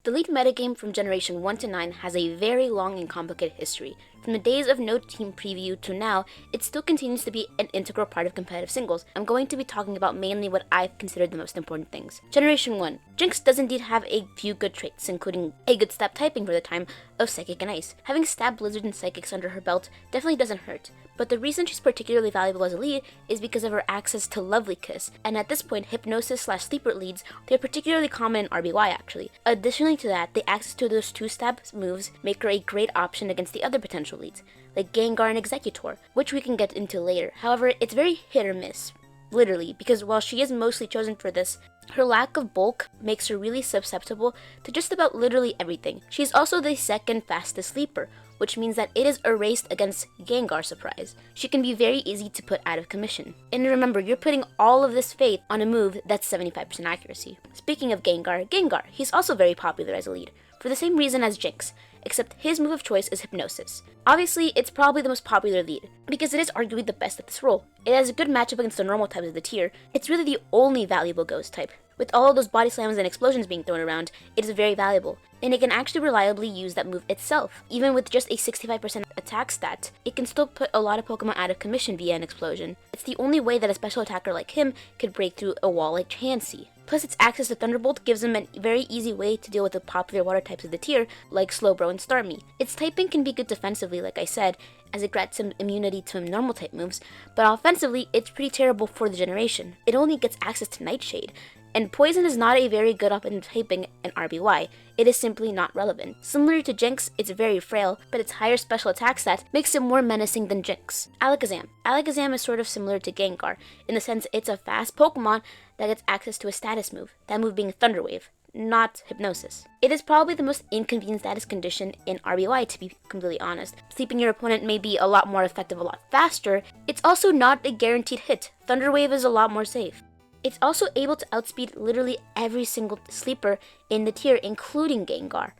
The lead metagame from Generation 1 to 9 has a very long and complicated history. From the days of no team preview to now, it still continues to be an integral part of competitive singles. I'm going to be talking about mainly what I've considered the most important things. Generation 1. Jynx does indeed have a few good traits, including a good stab typing for the time of Psychic and Ice. Having stabbed Blizzard and Psychics under her belt definitely doesn't hurt, but the reason she's particularly valuable as a lead is because of her access to Lovely Kiss, and at this point, Hypnosis/Sleeper leads, they're particularly common in RBY actually. Additionally to that, the access to those 2-stab moves make her a great option against the other potential leads, like Gengar and Exeggutor, which we can get into later. However, it's very hit or miss, literally, because while she is mostly chosen for this, her lack of bulk makes her really susceptible to just about literally everything. She's also the second fastest sleeper, which means that it is erased against Gengar surprise. She can be very easy to put out of commission. And remember, you're putting all of this faith on a move that's 75% accuracy. Speaking of Gengar, he's also very popular as a lead, for the same reason as Jynx, except his move of choice is Hypnosis. Obviously, it's probably the most popular lead, because it is arguably the best at this role. It has a good matchup against the normal types of the tier. It's really the only valuable ghost type. With all of those body slams and explosions being thrown around, it is very valuable, and it can actually reliably use that move itself. Even with just a 65% attack stat, it can still put a lot of Pokemon out of commission via an explosion. It's the only way that a special attacker like him could break through a wall like Chansey. Plus, its access to Thunderbolt gives him a very easy way to deal with the popular water types of the tier, like Slowbro and Starmie. Its typing can be good defensively, like I said, as it grants him immunity to normal type moves, but offensively, it's pretty terrible for the generation. It only gets access to Nightshade, and Poison is not a very good offensive typing in RBY, it is simply not relevant. Similar to Jynx, it's very frail, but its higher special attack stat makes it more menacing than Jynx. Alakazam is sort of similar to Gengar, in the sense it's a fast Pokemon that gets access to a status move, that move being Thunder Wave, not Hypnosis. It is probably the most inconvenient status condition in RBY, to be completely honest. Sleeping your opponent may be a lot more effective a lot faster. It's also not a guaranteed hit. Thunder Wave is a lot more safe. It's also able to outspeed literally every single sleeper in the tier, including Gengar.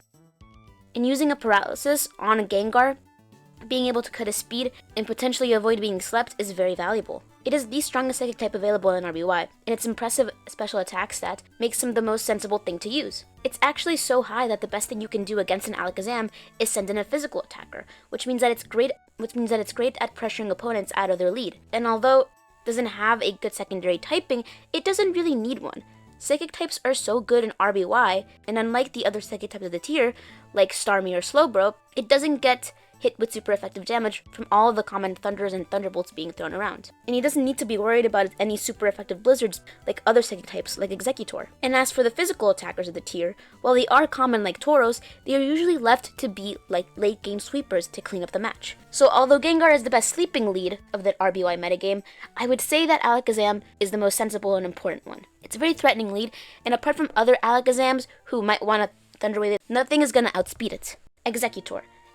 And using a paralysis on a Gengar, being able to cut his speed and potentially avoid being slept is very valuable. It is the strongest psychic type available in RBY, and its impressive special attack stat makes him the most sensible thing to use. It's actually so high that the best thing you can do against an Alakazam is send in a physical attacker, which means that it's great at pressuring opponents out of their lead. And although doesn't have a good secondary typing, it doesn't really need one. Psychic types are so good in RBY, and unlike the other psychic types of the tier, like Starmie or Slowbro, it doesn't get hit with super effective damage from all of the common Thunders and Thunderbolts being thrown around. And he doesn't need to be worried about any super effective Blizzards like other psychic types like Exeggutor. And as for the physical attackers of the tier, while they are common like Tauros, they are usually left to be like late game sweepers to clean up the match. So although Gengar is the best sleeping lead of the RBY metagame, I would say that Alakazam is the most sensible and important one. It's a very threatening lead, and apart from other Alakazams who might want to Thunder Wave it, nothing is gonna outspeed it.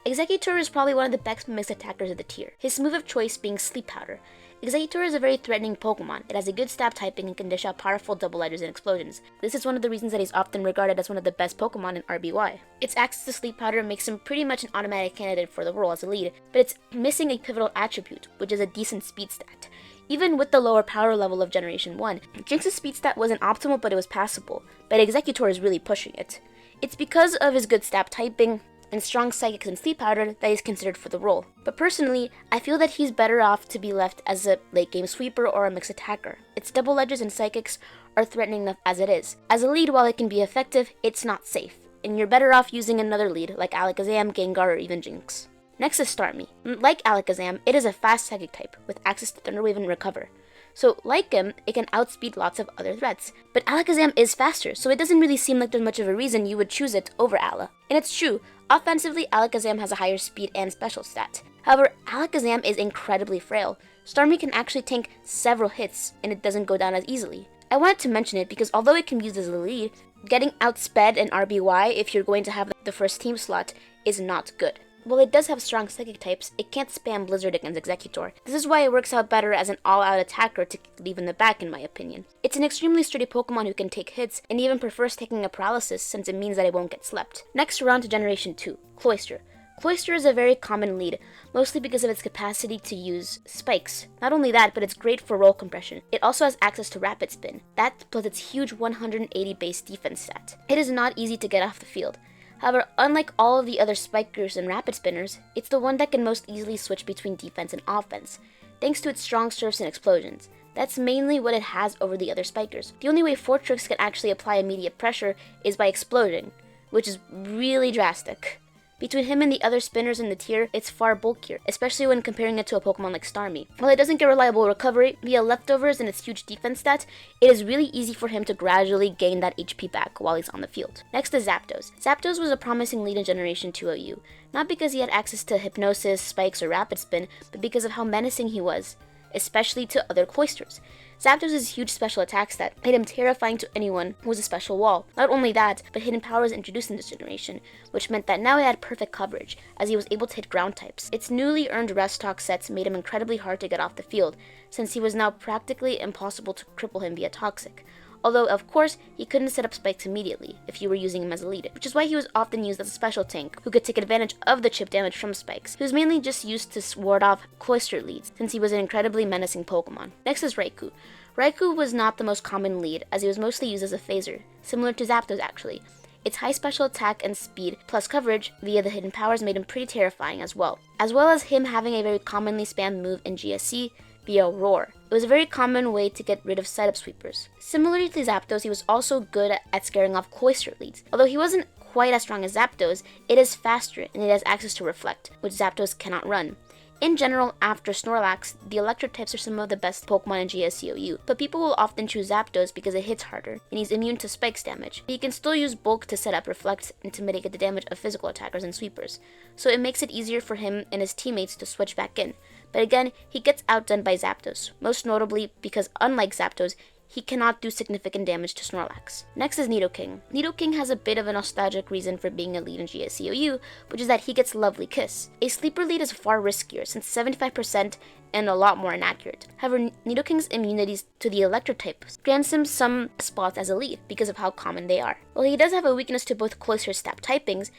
Exeggutor is probably one of the best mixed attackers of the tier, his move of choice being Sleep Powder. Exeggutor is a very threatening Pokemon. It has a good stab typing and can dish out powerful double edges and explosions. This is one of the reasons that he's often regarded as one of the best Pokemon in RBY. Its access to Sleep Powder makes him pretty much an automatic candidate for the role as a lead, but it's missing a pivotal attribute, which is a decent speed stat. Even with the lower power level of Generation 1, Jynx's speed stat wasn't optimal, but it was passable, but Exeggutor is really pushing it. It's because of his good stab typing and strong psychics and Sleep Powder that he's considered for the role. But personally, I feel that he's better off to be left as a late game sweeper or a mixed attacker. Its double edges and psychics are threatening enough as it is. As a lead, while it can be effective, it's not safe, and you're better off using another lead like Alakazam, Gengar, or even Jynx. Next is Starmie. Like Alakazam, it is a fast psychic type with access to Thunder Wave and Recover. So, like him, it can outspeed lots of other threats. But Alakazam is faster, so it doesn't really seem like there's much of a reason you would choose it over Ala. And it's true, offensively, Alakazam has a higher speed and special stat. However, Alakazam is incredibly frail. Starmie can actually tank several hits, and it doesn't go down as easily. I wanted to mention it because although it can be used as a lead, getting outsped in RBY if you're going to have the first team slot is not good. While it does have strong psychic types, it can't spam Blizzard against Exeggutor. This is why it works out better as an all-out attacker to leave in the back, in my opinion. It's an extremely sturdy Pokemon who can take hits, and even prefers taking a paralysis since it means that it won't get slept. Next, we're on to Generation 2, Cloyster. Cloyster is a very common lead, mostly because of its capacity to use spikes. Not only that, but it's great for roll compression. It also has access to rapid spin. That plus its huge 180 base defense stat. It is not easy to get off the field. However, unlike all of the other spikers and rapid spinners, it's the one that can most easily switch between defense and offense, thanks to its strong surfs and explosions. That's mainly what it has over the other spikers. The only way Fortrix can actually apply immediate pressure is by exploding, which is really drastic. Between him and the other spinners in the tier, it's far bulkier, especially when comparing it to a Pokemon like Starmie. While it doesn't get reliable recovery via leftovers and its huge defense stats, it is really easy for him to gradually gain that HP back while he's on the field. Next is Zapdos. Zapdos was a promising lead in Generation 2OU, not because he had access to Hypnosis, Spikes, or Rapid Spin, but because of how menacing he was, especially to other Cloysters. Zapdos' huge special attack stat made him terrifying to anyone who was a special wall. Not only that, but hidden power was introduced in this generation, which meant that now he had perfect coverage, as he was able to hit ground types. Its newly earned Rest Talk sets made him incredibly hard to get off the field, since he was now practically impossible to cripple him via Toxic. Although, of course, he couldn't set up spikes immediately if you were using him as a lead, which is why he was often used as a special tank who could take advantage of the chip damage from spikes. He was mainly just used to ward off Cloyster leads, since he was an incredibly menacing Pokemon. Next is Raikou. Raikou was not the most common lead, as he was mostly used as a phaser, similar to Zapdos actually. Its high special attack and speed, plus coverage via the hidden powers, made him pretty terrifying as well as him having a very commonly spammed move in GSC via Roar. It was a very common way to get rid of setup sweepers. Similarly to Zapdos, he was also good at scaring off Cloyster leads. Although he wasn't quite as strong as Zapdos, it is faster and it has access to Reflect, which Zapdos cannot run. In general, after Snorlax, the electric types are some of the best Pokemon in GSCOU, but people will often choose Zapdos because it hits harder, and he's immune to Spikes damage. But he can still use Bulk to set up Reflect and to mitigate the damage of physical attackers and sweepers, so it makes it easier for him and his teammates to switch back in. But again, he gets outdone by Zapdos, most notably because unlike Zapdos, he cannot do significant damage to Snorlax. Next is Nidoking. Nidoking has a bit of a nostalgic reason for being a lead in GSCOU, which is that he gets Lovely Kiss. A sleeper lead is far riskier, since 75% and a lot more inaccurate. However, Nidoking's immunities to the electric types grants him some spots as a lead because of how common they are. While he does have a weakness to both Cloyster stab typings,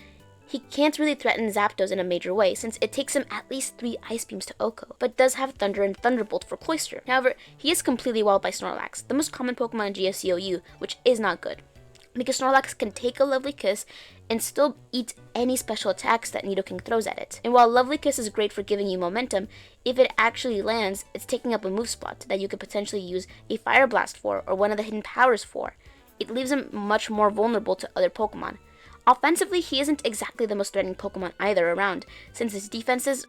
he can't really threaten Zapdos in a major way, since it takes him at least 3 Ice Beams to Oko, but does have Thunder and Thunderbolt for Cloyster. However, he is completely walled by Snorlax, the most common Pokemon in GSCOU, which is not good, because Snorlax can take a Lovely Kiss and still eat any special attacks that Nidoking throws at it. And while Lovely Kiss is great for giving you momentum, if it actually lands, it's taking up a move spot that you could potentially use a Fire Blast for, or one of the hidden powers for. It leaves him much more vulnerable to other Pokemon. Offensively, he isn't exactly the most threatening Pokemon either around, since his defenses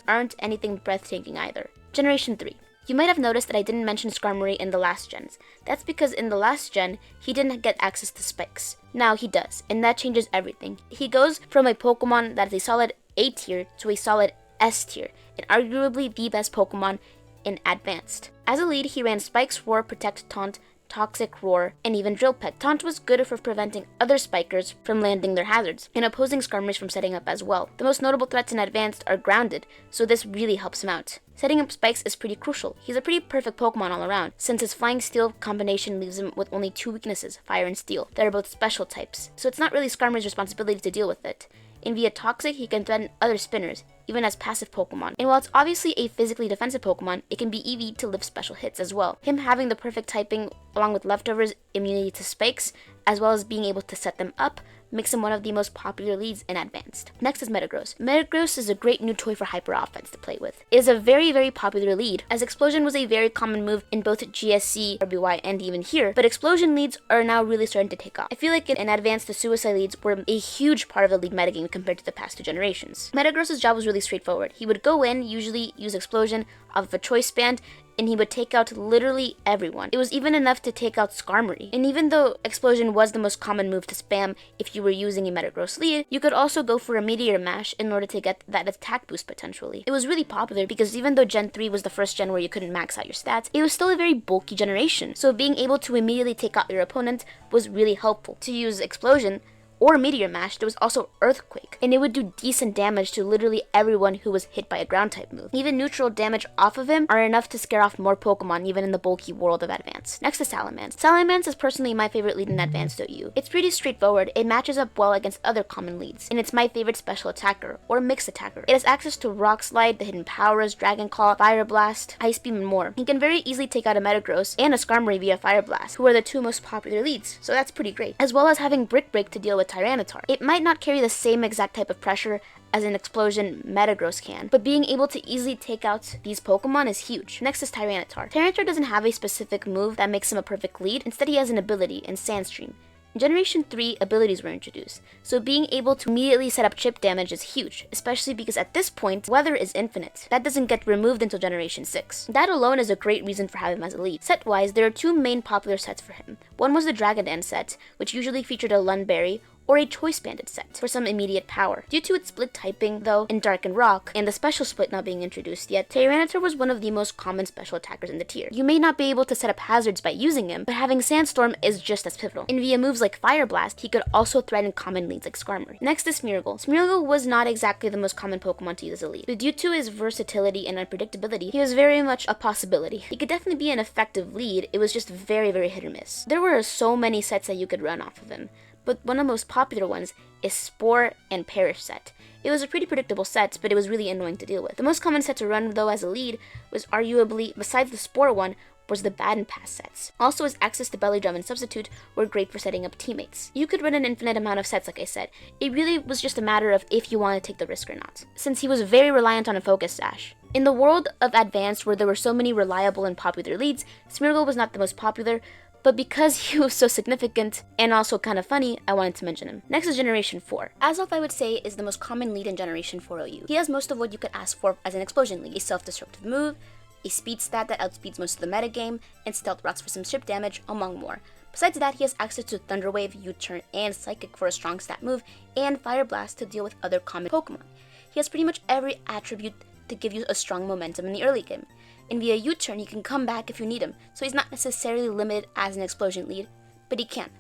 aren't anything breathtaking either. Generation 3. You might have noticed that I didn't mention Skarmory in the last gens. That's because in the last gen, he didn't get access to Spikes. Now he does, and that changes everything. He goes from a Pokemon that is a solid A tier to a solid S tier, and arguably the best Pokemon in Advanced. As a lead, he ran Spikes, Roar, Protect, Taunt, Toxic, Roar, and even Drill Peck. Taunt was good for preventing other Spikers from landing their hazards, and opposing Skarmories from setting up as well. The most notable threats in Advanced are grounded, so this really helps him out. Setting up Spikes is pretty crucial. He's a pretty perfect Pokemon all around, since his Flying Steel combination leaves him with only 2 weaknesses, Fire and Steel, that are both special types, so it's not really Skarmory's responsibility to deal with it. And via Toxic, he can threaten other spinners, even as passive Pokemon. And while it's obviously a physically defensive Pokemon, it can be EV'd to lift special hits as well. Him having the perfect typing, along with leftovers, immunity to Spikes, as well as being able to set them up, makes him one of the most popular leads in Advanced. Next is Metagross. Metagross is a great new toy for Hyper Offense to play with. It is a very, very popular lead, as Explosion was a very common move in both GSC, RBY, and even here, but Explosion leads are now really starting to take off. I feel like in Advanced, the Suicide leads were a huge part of the lead metagame compared to the past 2 generations. Metagross's job was really straightforward. He would go in, usually use Explosion off of a choice band, and he would take out literally everyone. It was even enough to take out Skarmory. And even though Explosion was the most common move to spam if you were using a Metagross lead, you could also go for a Meteor Mash in order to get that attack boost potentially. It was really popular because even though Gen 3 was the first gen where you couldn't max out your stats, it was still a very bulky generation. So being able to immediately take out your opponent was really helpful. To use Explosion, or Meteor Mash, there was also Earthquake, and it would do decent damage to literally everyone who was hit by a ground type move. Even neutral damage off of him are enough to scare off more Pokemon even in the bulky world of Advanced. Next is Salamence. Salamence is personally my favorite lead in Advanced OU. It's pretty straightforward, it matches up well against other common leads, and it's my favorite special attacker, or mixed attacker. It has access to Rock Slide, the Hidden Powers, Dragon Claw, Fire Blast, Ice Beam, and more. He can very easily take out a Metagross and a Skarmory via Fire Blast, who are the two most popular leads, so that's pretty great. As well as having Brick Break to deal with Tyranitar. It might not carry the same exact type of pressure as an Explosion Metagross can, but being able to easily take out these Pokemon is huge. Next is Tyranitar. Tyranitar doesn't have a specific move that makes him a perfect lead, instead he has an ability in Sandstream. In Generation 3, abilities were introduced, so being able to immediately set up chip damage is huge, especially because at this point, weather is infinite. That doesn't get removed until Generation 6. That alone is a great reason for having him as a lead. Set-wise, there are two main popular sets for him. One was the Dragon Dance set, which usually featured a Lunberry, or a Choice Banded set for some immediate power. Due to its split typing, though, in Dark and Rock, and the special split not being introduced yet, Tyranitar was one of the most common special attackers in the tier. You may not be able to set up hazards by using him, but having Sandstorm is just as pivotal. And via moves like Fire Blast, he could also threaten common leads like Skarmory. Next is Smeargle. Smeargle was not exactly the most common Pokemon to use as a lead, but due to his versatility and unpredictability, he was very much a possibility. He could definitely be an effective lead, it was just very, very hit or miss. There were so many sets that you could run off of him, but one of the most popular ones is Spore and Perish set. It was a pretty predictable set, but it was really annoying to deal with. The most common set to run, though, as a lead was arguably, besides the Spore one, was the Baton Pass sets. Also, his access to Belly Drum and Substitute were great for setting up teammates. You could run an infinite amount of sets, like I said. It really was just a matter of if you want to take the risk or not, since he was very reliant on a Focus Sash. In the world of Advanced, where there were so many reliable and popular leads, Smeargle was not the most popular, but because he was so significant and also kind of funny, I wanted to mention him. Next is Generation 4. Azelf, I would say, is the most common lead in Generation 4 OU. He has most of what you could ask for as an explosion lead. A self-destructive move, a speed stat that outspeeds most of the metagame, and stealth rocks for some chip damage, among more. Besides that, he has access to Thunder Wave, U-Turn, and Psychic for a strong stat move, and Fire Blast to deal with other common Pokemon. He has pretty much every attribute to give you a strong momentum in the early game. And via U-Turn, you can come back if you need him, so he's not necessarily limited as an explosion lead, but he can.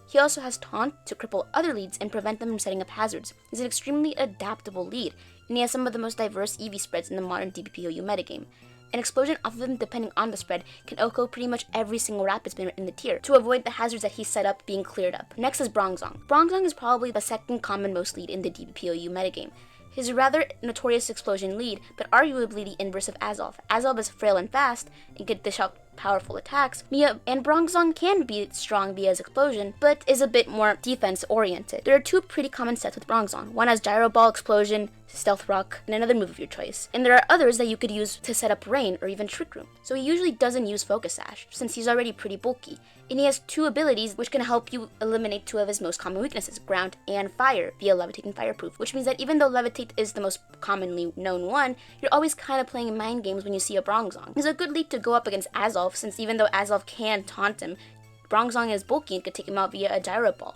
He also has Taunt to cripple other leads and prevent them from setting up hazards. He's an extremely adaptable lead, and he has some of the most diverse EV spreads in the modern DPPOU metagame. An explosion off of him, depending on the spread, can echo pretty much every single rapid spin in the tier, to avoid the hazards that he set up being cleared up. Next is Bronzong. Bronzong is probably the second common most lead in the DPPOU metagame. He's a rather notorious explosion lead, but arguably the inverse of Azelf. Azelf is frail and fast, and can dish out powerful attacks. And Bronzong can be strong via his explosion, but is a bit more defense-oriented. There are two pretty common sets with Bronzong. One has Gyro Ball, Explosion, Stealth Rock, and another move of your choice. And there are others that you could use to set up Rain or even Trick Room. So he usually doesn't use Focus Sash, since he's already pretty bulky. And he has two abilities which can help you eliminate two of his most common weaknesses, Ground and Fire, via Levitate and Fireproof, which means that even though Levitate is the most commonly known one, you're always kind of playing mind games when you see a Bronzong. He's a good lead to go up against Azelf, since even though Azelf can taunt him, Bronzong is bulky and could take him out via a Gyro Ball.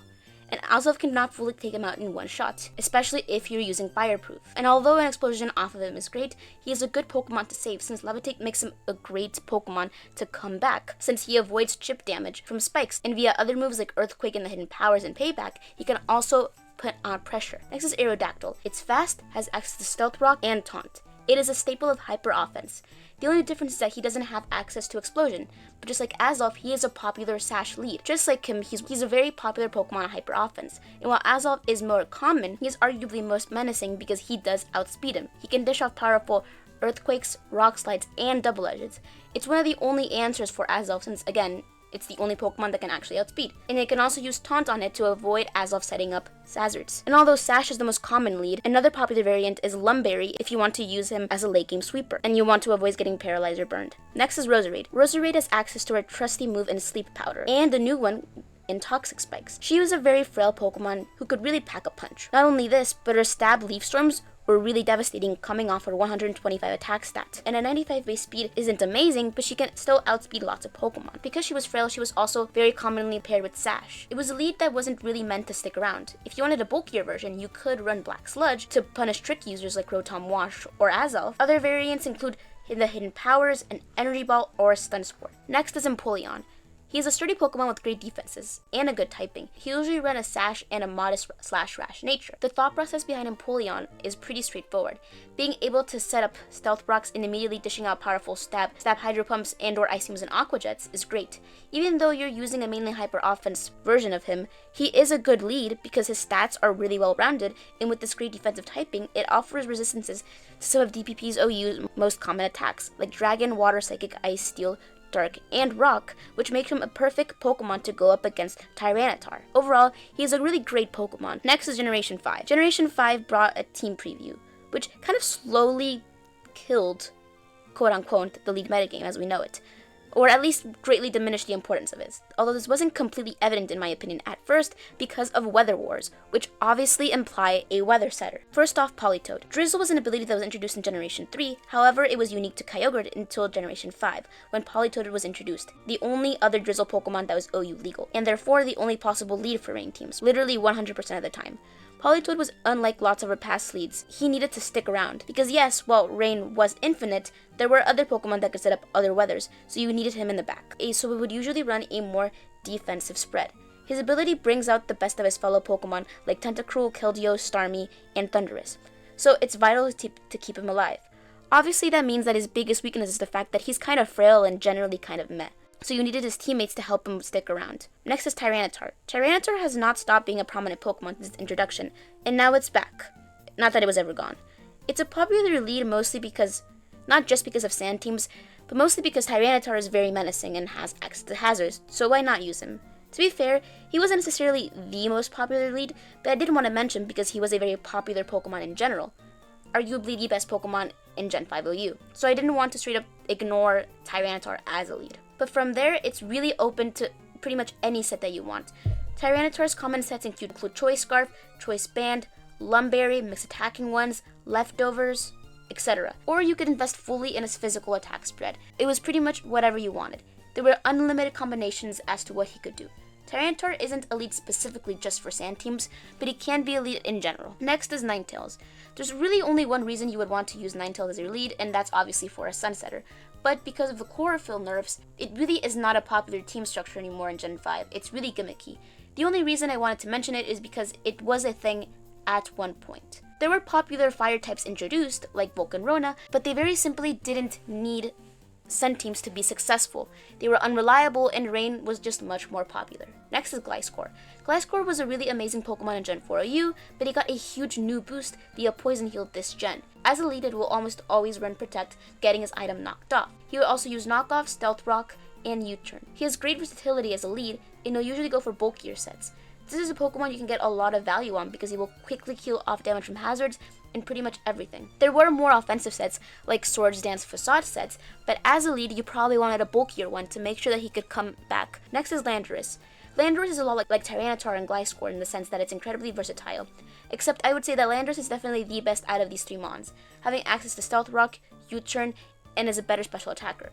And Azelf cannot fully take him out in one shot, especially if you're using Fireproof. And although an explosion off of him is great, he is a good Pokemon to save, since Levitate makes him a great Pokemon to come back, since he avoids chip damage from spikes, and via other moves like Earthquake and the Hidden Powers and Payback, he can also put on pressure. Next is Aerodactyl. It's fast, has access to Stealth Rock and Taunt. It is a staple of Hyper Offense. The only difference is that he doesn't have access to Explosion, but just like Azelf, he is a popular Sash lead. Just like him, he's a very popular Pokemon on Hyper Offense, and while Azelf is more common, he is arguably most menacing because he does outspeed him. He can dish off powerful Earthquakes, Rock Slides, and Double Edges. It's one of the only answers for Azelf, since again, it's the only Pokemon that can actually outspeed. And it can also use Taunt on it to avoid Azelf setting up hazards. And although Sash is the most common lead, another popular variant is Lumberry if you want to use him as a late game sweeper, and you want to avoid getting paralyzed or burned. Next is Roserade. Roserade has access to her trusty move in Sleep Powder, and the new one in Toxic Spikes. She was a very frail Pokemon who could really pack a punch. Not only this, but her Stab Leaf Storms were really devastating, coming off her 125 attack stat. And a 95 base speed isn't amazing, but she can still outspeed lots of Pokemon. Because she was frail, she was also very commonly paired with Sash. It was a lead that wasn't really meant to stick around. If you wanted a bulkier version, you could run Black Sludge to punish trick users like Rotom Wash or Azelf. Other variants include the Hidden Powers, an Energy Ball, or a Stun Spore. Next is Empoleon. He is a sturdy Pokemon with great defenses and a good typing. He usually run a Sash and a modest / rash nature. The thought process behind Empoleon is pretty straightforward. Being able to set up Stealth Rocks and immediately dishing out powerful stab Hydro Pumps and or Ice Beams and Aqua Jets is great. Even though you're using a mainly hyper offense version of him, he is a good lead because his stats are really well rounded, and with this great defensive typing, it offers resistances to some of DPP's OU's most common attacks, like Dragon, Water, Psychic, Ice, Steel, Dark, and Rock, which makes him a perfect Pokemon to go up against Tyranitar. Overall, he is a really great Pokemon. Next is Generation 5. Generation 5 brought a team preview, which kind of slowly killed, quote-unquote, the lead metagame as we know it, or at least greatly diminished the importance of it, although this wasn't completely evident in my opinion at first because of Weather Wars, which obviously imply a weather setter. First off, Politoed. Drizzle was an ability that was introduced in Generation 3, however it was unique to Kyogre until Generation 5, when Politoed was introduced, the only other Drizzle Pokemon that was OU legal, and therefore the only possible lead for rain teams, literally 100% of the time. Politoed was unlike lots of her past leads. He needed to stick around, because yes, while rain was infinite, there were other Pokemon that could set up other weathers, so you needed him in the back. So we would usually run a more defensive spread. His ability brings out the best of his fellow Pokemon like Tentacruel, Keldeo, Starmie, and Thundurus, so it's vital to keep him alive. Obviously that means that his biggest weakness is the fact that he's kind of frail and generally kind of meh, so you needed his teammates to help him stick around. Next is Tyranitar. Tyranitar has not stopped being a prominent Pokemon since its introduction, and now it's back. Not that it was ever gone. It's a popular lead mostly because, not just because of sand teams, but mostly because Tyranitar is very menacing and has access to hazards, so why not use him? To be fair, he wasn't necessarily the most popular lead, but I did want to mention because he was a very popular Pokemon in general. Arguably the best Pokemon in Gen 5 OU, so I didn't want to straight up ignore Tyranitar as a lead. But from there, it's really open to pretty much any set that you want. Tyranitar's common sets include Choice Scarf, Choice Band, Lumberry, mixed attacking ones, Leftovers, etc. Or you could invest fully in his physical attack spread. It was pretty much whatever you wanted. There were unlimited combinations as to what he could do. Tyranitar isn't a lead specifically just for sand teams, but he can be a lead in general. Next is Ninetales. There's really only one reason you would want to use Ninetales as your lead, and that's obviously for a Sunsetter. But because of the chlorophyll nerfs, it really is not a popular team structure anymore in Gen 5. It's really gimmicky. The only reason I wanted to mention it is because it was a thing at one point. There were popular fire types introduced, like Volcarona, but they very simply didn't need Sun teams to be successful. They were unreliable and Rain was just much more popular. Next is Gliscor. Gliscor was a really amazing Pokemon in Gen 4 OU, but he got a huge new boost via Poison Heal this gen. As a lead, it will almost always run Protect, getting his item knocked off. He will also use Knockoff, Stealth Rock, and U-Turn. He has great versatility as a lead, and he'll usually go for bulkier sets. This is a Pokemon you can get a lot of value on because he will quickly heal off damage from hazards and pretty much everything. There were more offensive sets like Swords Dance Facade sets, but as a lead you probably wanted a bulkier one to make sure that he could come back. Next is Landorus. Landorus is a lot like Tyranitar and Gliscor in the sense that it's incredibly versatile, except I would say that Landorus is definitely the best out of these three mons, having access to Stealth Rock, U-Turn, and is a better special attacker.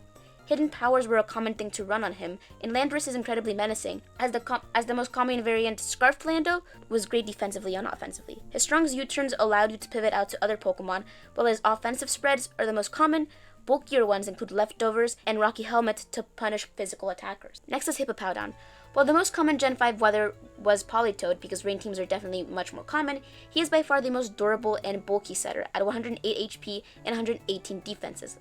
Hidden powers were a common thing to run on him, and Landorus is incredibly menacing, as the most common variant Scarf Lando was great defensively and offensively. His strong U-turns allowed you to pivot out to other Pokemon, while his offensive spreads are the most common. Bulkier ones include Leftovers and Rocky Helmet to punish physical attackers. Next is Hippowdon. While the most common Gen 5 weather was Politoed, because rain teams are definitely much more common, he is by far the most durable and bulky setter at 108 HP and 118 defenses,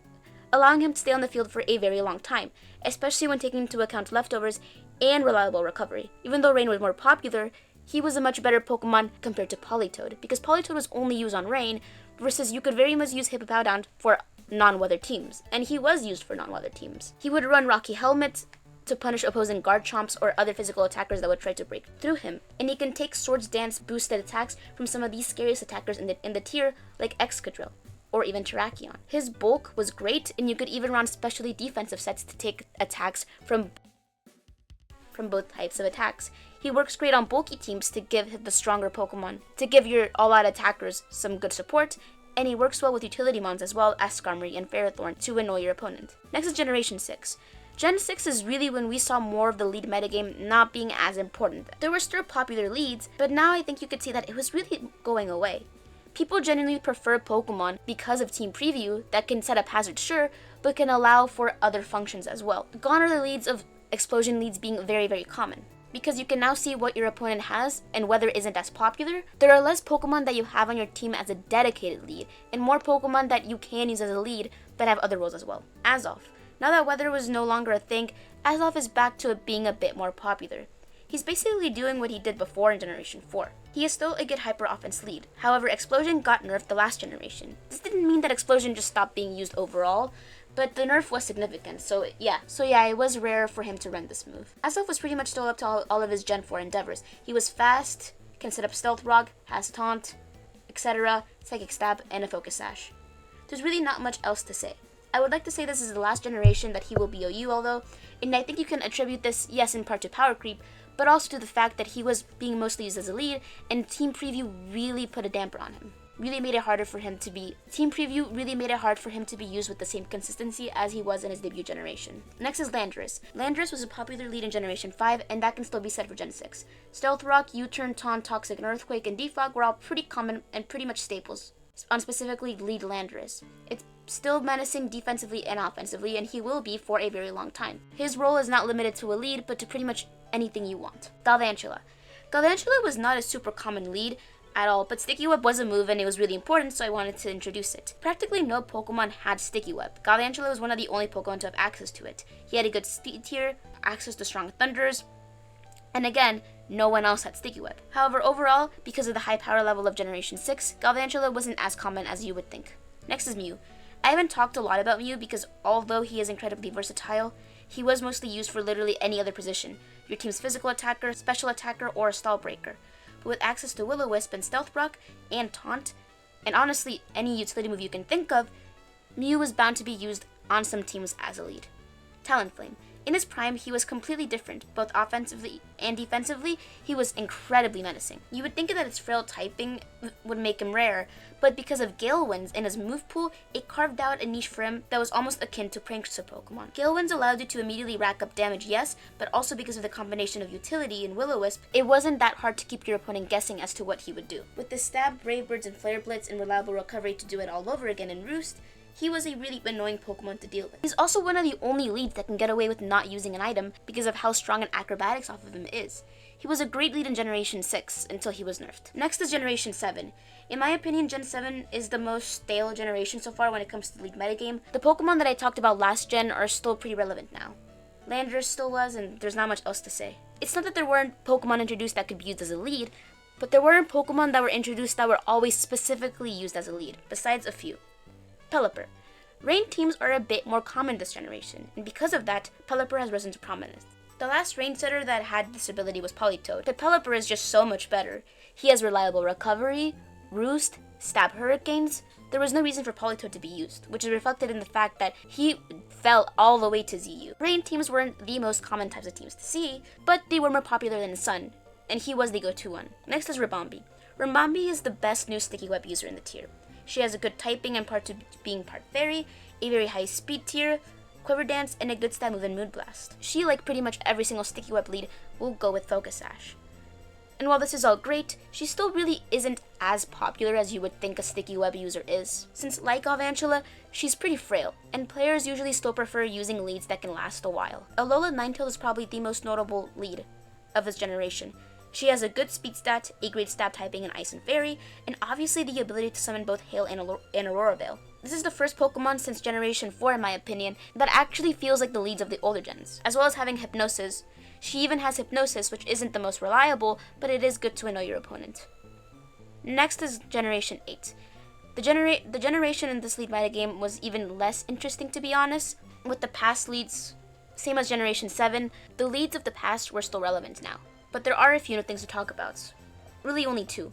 allowing him to stay on the field for a very long time, especially when taking into account Leftovers and reliable recovery. Even though Rain was more popular, he was a much better Pokemon compared to Politoed, because Politoed was only used on Rain, versus you could very much use Hippowdon for non-weather teams, and he was used for non-weather teams. He would run Rocky Helmet to punish opposing Garchomps or other physical attackers that would try to break through him, and he can take Swords Dance boosted attacks from some of these scariest attackers in the tier, like Excadrill or even Terrakion. His bulk was great, and you could even run specially defensive sets to take attacks from both types of attacks. He works great on bulky teams to give the stronger Pokemon, to give your all-out attackers some good support, and he works well with utility mons as well as Skarmory and Ferrothorn to annoy your opponent. Next is Generation 6. Gen 6 is really when we saw more of the lead metagame not being as important. There were still popular leads, but now I think you could see that it was really going away. People genuinely prefer Pokemon because of Team Preview that can set up hazards, sure, but can allow for other functions as well. Gone are the leads of explosion leads being very, very common. Because you can now see what your opponent has and weather isn't as popular, there are less Pokemon that you have on your team as a dedicated lead, and more Pokemon that you can use as a lead but have other roles as well. Azoth. Now that weather was no longer a thing, Azoth is back to it being a bit more popular. He's basically doing what he did before in Generation 4. He is still a good hyper offense lead. However, Explosion got nerfed the last generation. This didn't mean that Explosion just stopped being used overall, but the nerf was significant, so yeah, it was rare for him to run this move. Azoth was pretty much still up to all of his Gen 4 endeavors. He was fast, can set up Stealth Rock, has Taunt, etc., Psychic Stab, and a Focus Sash. There's really not much else to say. I would like to say this is the last generation that he will be OU although, and I think you can attribute this, yes, in part to power creep, but also to the fact that he was being mostly used as a lead, and Team Preview really put a damper on him. Team Preview really made it hard for him to be used with the same consistency as he was in his debut generation. Next is Landorus. Landorus was a popular lead in Generation 5, and that can still be said for Gen 6. Stealth Rock, U-Turn, Taunt, Toxic, and Earthquake, and Defog were all pretty common and pretty much staples on specifically lead Landorus. It's still menacing defensively and offensively, and he will be for a very long time. His role is not limited to a lead, but to pretty much anything you want. Galvantula. Galvantula was not a super common lead at all, but Sticky Web was a move and it was really important, so I wanted to introduce it. Practically no Pokemon had Sticky Web. Galvantula was one of the only Pokemon to have access to it. He had a good speed tier, access to strong thunders, and again, no one else had Sticky Web. However, overall, because of the high power level of Generation 6, Galvantula wasn't as common as you would think. Next is Mew. I haven't talked a lot about Mew because although he is incredibly versatile, he was mostly used for literally any other position, your team's physical attacker, special attacker, or a stall breaker. But with access to Will-O-Wisp and Stealth Rock and Taunt, and honestly any utility move you can think of, Mew was bound to be used on some teams as a lead. Talonflame. In his prime, he was completely different. Both offensively and defensively, he was incredibly menacing. You would think that his frail typing would make him rare, but because of Gale Winds in his move pool, it carved out a niche for him that was almost akin to Prankster Pokemon. Gale Winds allowed you to immediately rack up damage, yes, but also because of the combination of utility and Will-O-Wisp, it wasn't that hard to keep your opponent guessing as to what he would do. With the Stab, Brave Birds, and Flare Blitz and reliable recovery to do it all over again in Roost, he was a really annoying Pokemon to deal with. He's also one of the only leads that can get away with not using an item because of how strong an acrobatics off of him is. He was a great lead in Generation 6 until he was nerfed. Next is Generation 7. In my opinion, Gen 7 is the most stale generation so far when it comes to the lead metagame. The Pokemon that I talked about last gen are still pretty relevant now. Landorus still was, and there's not much else to say. It's not that there weren't Pokemon introduced that could be used as a lead, but there weren't Pokemon that were introduced that were always specifically used as a lead, besides a few. Pelipper. Rain teams are a bit more common this generation, and because of that, Pelipper has risen to prominence. The last rain setter that had this ability was Politoed, but Pelipper is just so much better. He has reliable recovery, Roost, Stab Hurricanes. There was no reason for Politoed to be used, which is reflected in the fact that he fell all the way to ZU. Rain teams weren't the most common types of teams to see, but they were more popular than Sun, and he was the go-to one. Next is Ribombee. Ribombee is the best new Sticky Web user in the tier. She has a good typing and part to being part fairy, a very high speed tier, Quiver Dance, and a good stab move in Moon Blast. She, like pretty much every single Sticky Web lead, will go with Focus Sash. And while this is all great, she still really isn't as popular as you would think a Sticky Web user is. Since like Galvantula, she's pretty frail, and players usually still prefer using leads that can last a while. Alola Ninetale is probably the most notable lead of this generation. She has a good speed stat, a great stab typing in Ice and Fairy, and obviously the ability to summon both Hail and Aurora Veil. This is the first Pokemon since Generation 4, in my opinion, that actually feels like the leads of the older gens, as well as having Hypnosis. She even has Hypnosis, which isn't the most reliable, but it is good to annoy your opponent. Next is Generation 8. The generation in this lead metagame was even less interesting, to be honest. With the past leads, same as Generation 7, the leads of the past were still relevant now. But there are a few new things to talk about. Really only two.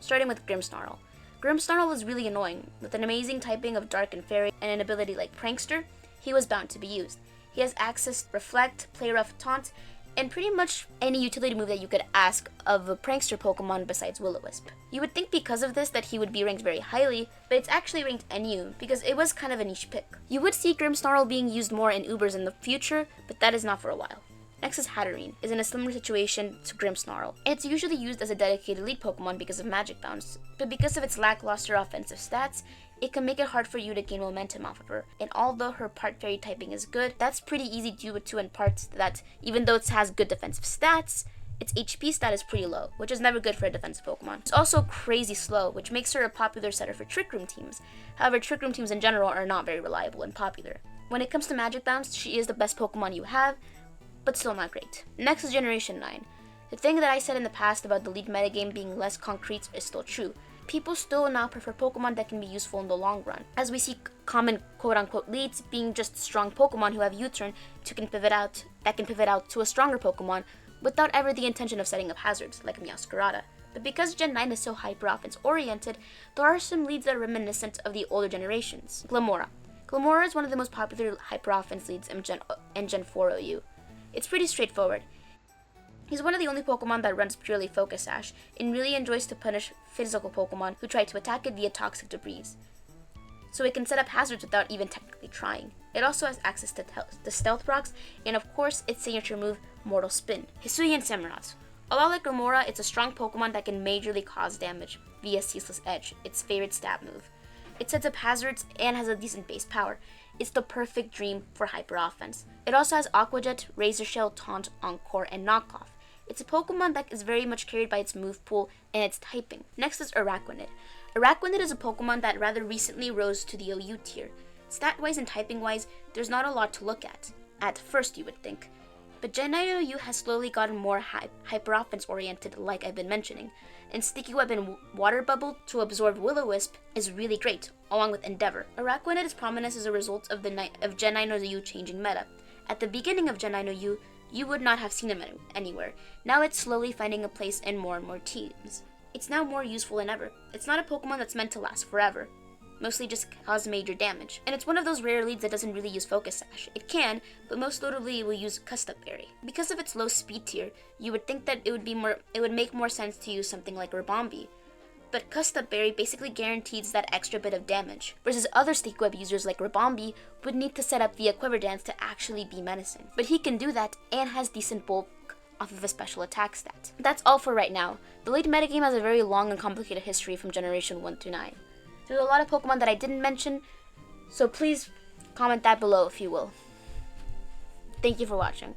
Starting with Grimmsnarl. Grimmsnarl is really annoying. With an amazing typing of Dark and Fairy and an ability like Prankster, he was bound to be used. He has access to Reflect, Play Rough, Taunt, and pretty much any utility move that you could ask of a Prankster Pokemon besides Will-O-Wisp. You would think because of this that he would be ranked very highly, but it's actually ranked NU because it was kind of a niche pick. You would see Grimmsnarl being used more in Ubers in the future, but that is not for a while. Next is Haydunn, is in a similar situation to Grimmsnarl. It's usually used as a dedicated lead Pokemon because of Magic Bounce, but because of its lackluster offensive stats, it can make it hard for you to gain momentum off of her. And although her part fairy typing is good, that's pretty easy due to in part that even though it has good defensive stats, its HP stat is pretty low, which is never good for a defensive Pokemon. It's also crazy slow, which makes her a popular setter for Trick Room teams. However, Trick Room teams in general are not very reliable and popular. When it comes to Magic Bounce, she is the best Pokemon you have, but still not great. Next is Generation 9. The thing that I said in the past about the lead metagame being less concrete is still true. People still now prefer Pokemon that can be useful in the long run, as we see common quote-unquote leads being just strong Pokemon who have U-turn that can pivot out to a stronger Pokemon without ever the intention of setting up hazards, like Meowscarada. But because Gen 9 is so hyper-offense oriented, there are some leads that are reminiscent of the older generations. Glimmora. Glimmora is one of the most popular hyper-offense leads in Gen 4 OU. It's pretty straightforward. He's one of the only Pokemon that runs purely Focus Sash, and really enjoys to punish physical Pokemon who try to attack it via toxic debris. So it can set up hazards without even technically trying. It also has access to Stealth Rocks, and of course its signature move, Mortal Spin. Hisuian Samurott. Although like Glimmora, it's a strong Pokemon that can majorly cause damage via Ceaseless Edge, its favorite stab move. It sets up hazards and has a decent base power. It's the perfect dream for hyper offense. It also has Aqua Jet, Razor Shell, Taunt, Encore, and Knockoff. It's a Pokemon that is very much carried by its move pool and its typing. Next is Araquanid. Araquanid is a Pokemon that rather recently rose to the OU tier. Stat-wise and typing-wise, there's not a lot to look at first you would think. But Gen 9 OU has slowly gotten more hyper-offense oriented like I've been mentioning, and Sticky Web and Water Bubble to absorb Will-O-Wisp is really great, along with Endeavor. Araquanid's prominence is a result of Gen 9 OU changing meta. At the beginning of Gen 9 OU, you would not have seen him anywhere. Now it's slowly finding a place in more and more teams. It's now more useful than ever. It's not a Pokemon that's meant to last forever. Mostly just cause major damage. And it's one of those rare leads that doesn't really use Focus Sash. It can, but most notably it will use Custom Berry. Because of its low speed tier, you would think that it would make more sense to use something like Ribombee. But Custom Berry basically guarantees that extra bit of damage, versus other Sticky Web users like Ribombee would need to set up via Quiver Dance to actually be menacing. But he can do that and has decent bulk off of a special attack stat. That's all for right now. The late metagame has a very long and complicated history from Generation 1 to 9. There's a lot of Pokemon that I didn't mention, so please comment that below if you will. Thank you for watching.